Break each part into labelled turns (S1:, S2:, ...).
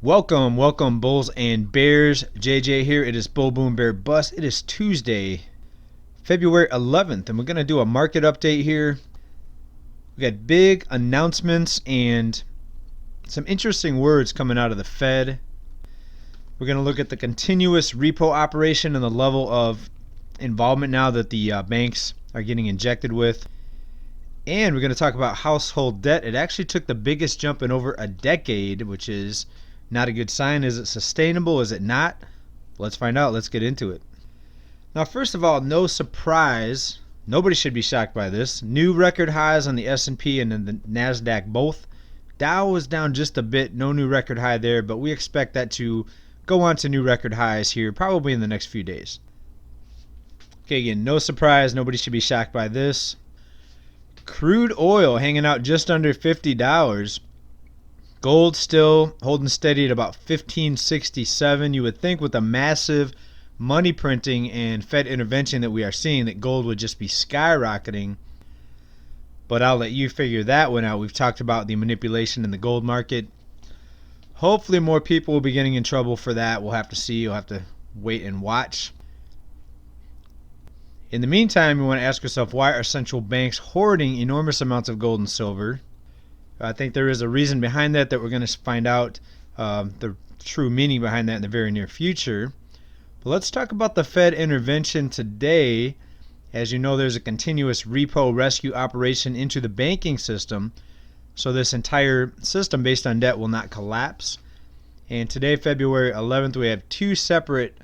S1: Welcome, bulls and bears. JJ here. It is Bull Boom Bear Bust. It is Tuesday, February 11th, and we're going to do a market update here. We got big announcements and some interesting words coming out of the Fed. We're going to look at the continuous repo operation and the level of involvement now that the banks are getting injected with. And we're going to talk about household debt. It actually took the biggest jump in over a decade, which is not a good sign. Is it sustainable? Is it not? Let's find out. Let's get into it. Now, first of all, no surprise. Nobody should be shocked by this. New record highs on the S&P and the NASDAQ both. Dow was down just a bit. No new record high there, but we expect that to go on to new record highs here probably in the next few days. Okay, again, no surprise. Nobody should be shocked by this. Crude oil hanging out just under $50. Gold still holding steady at about $15.67. You would think with the massive money printing and Fed intervention that we are seeing that gold would just be skyrocketing. But I'll let you figure that one out. We've talked about the manipulation in the gold market. Hopefully more people will be getting in trouble for that. We'll have to see. You'll have to wait and watch. In the meantime, you want to ask yourself, why are central banks hoarding enormous amounts of gold and silver? I think there is a reason behind that we're going to find out the true meaning behind that in the very near future. But let's talk about the Fed intervention today. As you know, there's a continuous repo rescue operation into the banking system, so this entire system based on debt will not collapse. And today, February 11th, we have two separate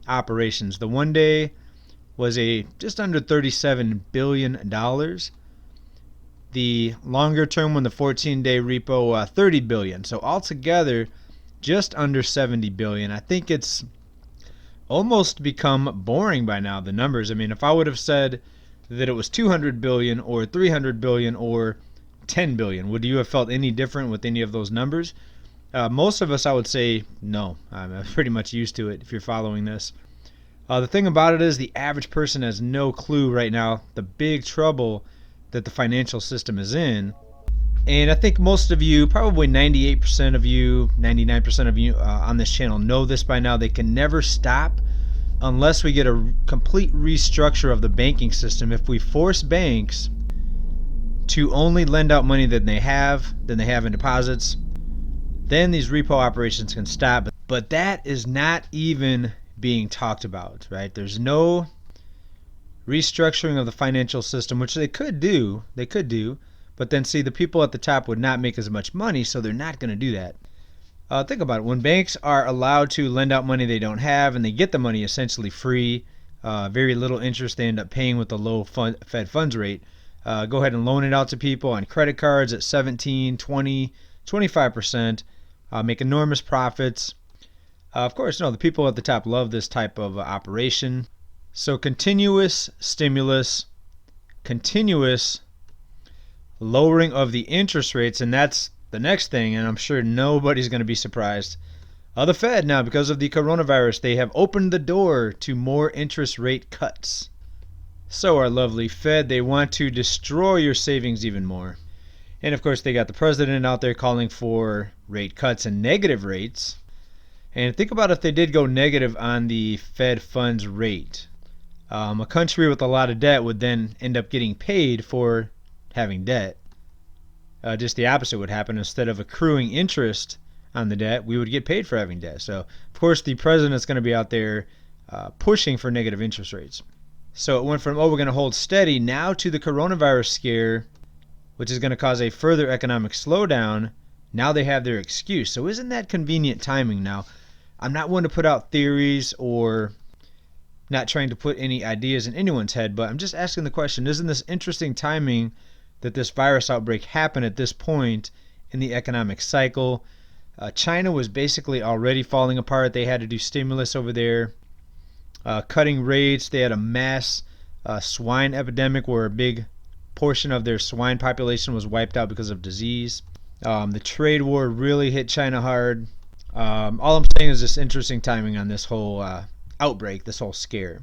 S1: operations. The one day was just under $37 billion. The longer term one, the 14-day repo, $30 billion. So altogether, just under $70 billion. I think it's almost become boring by now, the numbers. I mean, if I would have said that it was $200 billion or $300 billion or $10 billion, would you have felt any different with any of those numbers? Most of us, I would say no. I'm pretty much used to it if you're following this. The thing about it is the average person has no clue right now the big trouble that the financial system is in. And I think most of you, probably 98% of you, 99% of you on this channel know this by now. They can never stop unless we get a complete restructure of the banking system. If we force banks to only lend out money than they have in deposits, then these repo operations can stop. But that is not even being talked about, right? There's no restructuring of the financial system, which they could do, but then see, the people at the top would not make as much money, so they're not going to do that. Think about it. When banks are allowed to lend out money they don't have, and they get the money essentially free, very little interest they end up paying with the low Fed funds rate, go ahead and loan it out to people on credit cards at 17, 20, 25%, make enormous profits. Of course, no, the people at the top love this type of operation. So continuous stimulus, continuous lowering of the interest rates, and that's the next thing, and I'm sure nobody's going to be surprised. The Fed now, because of the coronavirus, they have opened the door to more interest rate cuts. So our lovely Fed, they want to destroy your savings even more. And of course, they got the president out there calling for rate cuts and negative rates. And think about if they did go negative on the Fed funds rate. A country with a lot of debt would then end up getting paid for having debt. Just the opposite would happen. Instead of accruing interest on the debt, we would get paid for having debt. So, of course, the president's going to be out there pushing for negative interest rates. So it went from, we're going to hold steady, now to the coronavirus scare, which is going to cause a further economic slowdown. Now they have their excuse. So isn't that convenient timing now? I'm not one to put out theories or not trying to put any ideas in anyone's head, but I'm just asking the question, isn't this interesting timing that this virus outbreak happened at this point in the economic cycle? China was basically already falling apart. They had to do stimulus over there, cutting rates. They had a mass swine epidemic where a big portion of their swine population was wiped out because of disease. The trade war really hit China hard. All I'm saying is just interesting timing on this whole outbreak, this whole scare.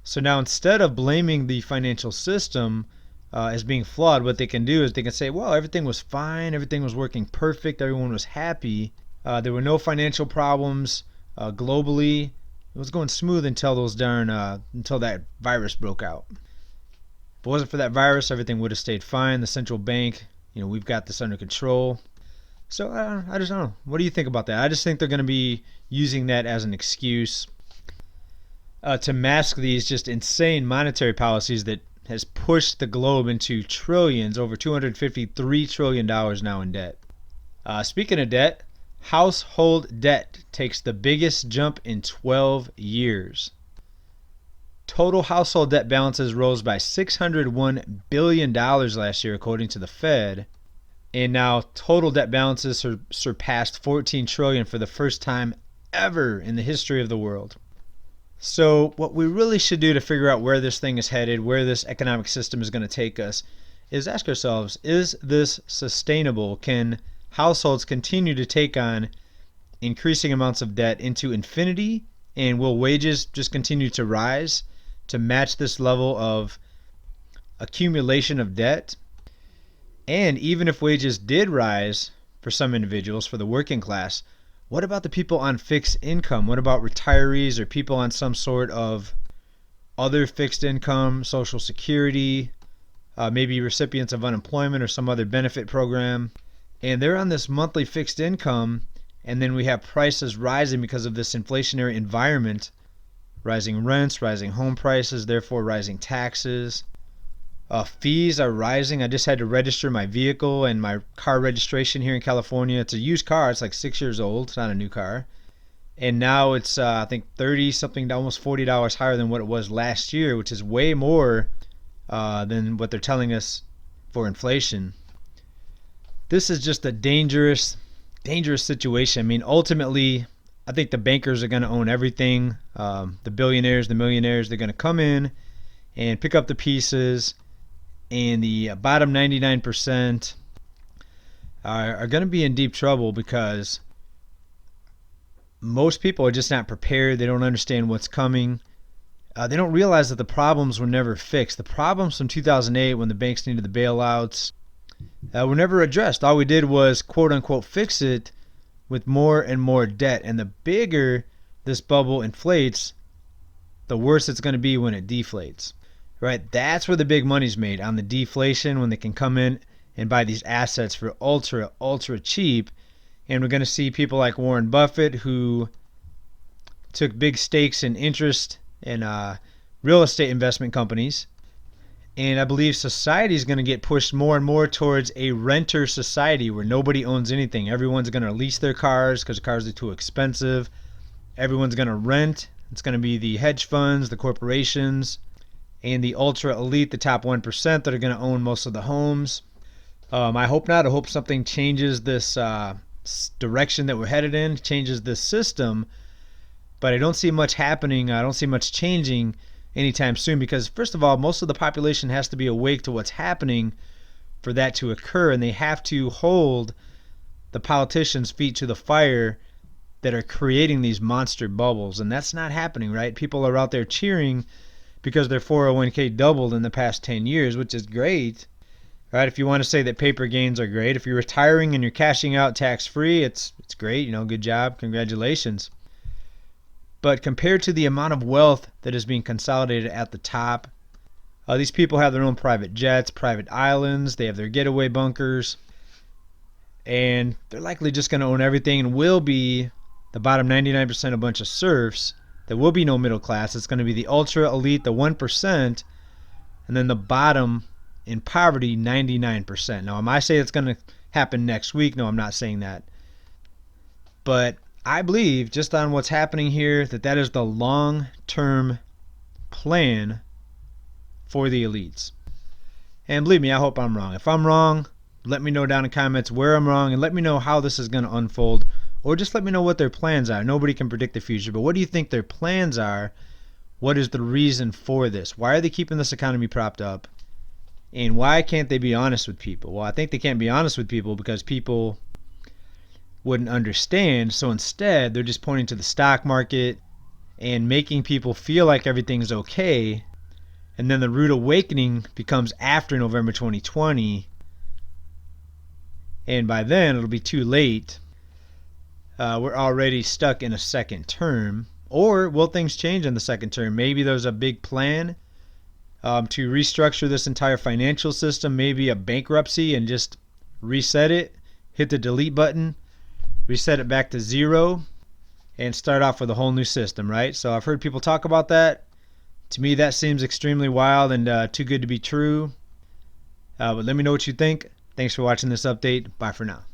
S1: So now instead of blaming the financial system as being flawed, what they can do is they can say, well, everything was fine, everything was working perfect, everyone was happy. There were no financial problems globally. It was going smooth until until that virus broke out. If it wasn't for that virus, everything would have stayed fine. The central bank, we've got this under control. So I just don't know. What do you think about that? I just think they're going to be using that as an excuse to mask these just insane monetary policies that has pushed the globe into trillions, over $253 trillion now in debt. Speaking of debt, household debt takes the biggest jump in 12 years. Total household debt balances rose by $601 billion last year, according to the Fed. And now total debt balances surpassed $14 trillion for the first time ever in the history of the world. So what we really should do to figure out where this thing is headed, where this economic system is going to take us, is ask ourselves, is this sustainable? Can households continue to take on increasing amounts of debt into infinity? And will wages just continue to rise to match this level of accumulation of debt? And even if wages did rise for some individuals, for the working class, what about the people on fixed income? What about retirees or people on some sort of other fixed income, Social Security, maybe recipients of unemployment or some other benefit program? And they're on this monthly fixed income, and then we have prices rising because of this inflationary environment, rising rents, rising home prices, therefore rising taxes. Fees are rising. I just had to register my vehicle and my car registration here in California. It's a used car. It's like 6 years old. It's not a new car. And now it's, I think, 30 something, almost $40 higher than what it was last year, which is way more than what they're telling us for inflation. This is just a dangerous situation. I mean, ultimately, I think the bankers are going to own everything. The billionaires, the millionaires, they're going to come in and pick up the pieces. And the bottom 99% are going to be in deep trouble because most people are just not prepared. They don't understand what's coming. They don't realize that the problems were never fixed. The problems from 2008 when the banks needed the bailouts were never addressed. All we did was, quote unquote, fix it with more and more debt. And the bigger this bubble inflates, the worse it's going to be when it deflates. Right? That's where the big money's made, on the deflation, when they can come in and buy these assets for ultra cheap. And we're going to see people like Warren Buffett, who took big stakes in interest in real estate investment companies. And I believe society is going to get pushed more and more towards a renter society where nobody owns anything. Everyone's going to lease their cars because cars are too expensive. Everyone's going to rent. It's going to be the hedge funds, the corporations, and the ultra elite, the top 1% that are going to own most of the homes. I hope not. I hope something changes this direction that we're headed in, changes this system. But I don't see much happening. I don't see much changing anytime soon because, first of all, most of the population has to be awake to what's happening for that to occur. And they have to hold the politicians' feet to the fire that are creating these monster bubbles. And that's not happening, right? People are out there cheering because their 401k doubled in the past 10 years, which is great, right? If you want to say that paper gains are great, if you're retiring and you're cashing out tax-free, it's great, good job, congratulations. But compared to the amount of wealth that is being consolidated at the top, these people have their own private jets, private islands, they have their getaway bunkers, and they're likely just going to own everything and will be the bottom 99% a bunch of serfs. There will be no middle class. It's going to be the ultra elite, the 1%, and then the bottom in poverty, 99%. Now, am I saying it's going to happen next week? No, I'm not saying that. But I believe, just on what's happening here, that is the long-term plan for the elites. And believe me, I hope I'm wrong. If I'm wrong, let me know down in the comments where I'm wrong, and let me know how this is going to unfold. Or just let me know what their plans are. Nobody can predict the future, but what do you think their plans are? What is the reason for this? Why are they keeping this economy propped up? And why can't they be honest with people? Well, I think they can't be honest with people because people wouldn't understand. So instead, they're just pointing to the stock market and making people feel like everything's okay. And then the rude awakening becomes after November 2020. And by then, it'll be too late. we're already stuck in a second term? Or will things change in the second term? Maybe there's a big plan to restructure this entire financial system, maybe a bankruptcy, and just reset it, hit the delete button, reset it back to zero, and start off with a whole new system, right? So I've heard people talk about that. To me, that seems extremely wild and too good to be true. But let me know what you think. Thanks for watching this update. Bye for now.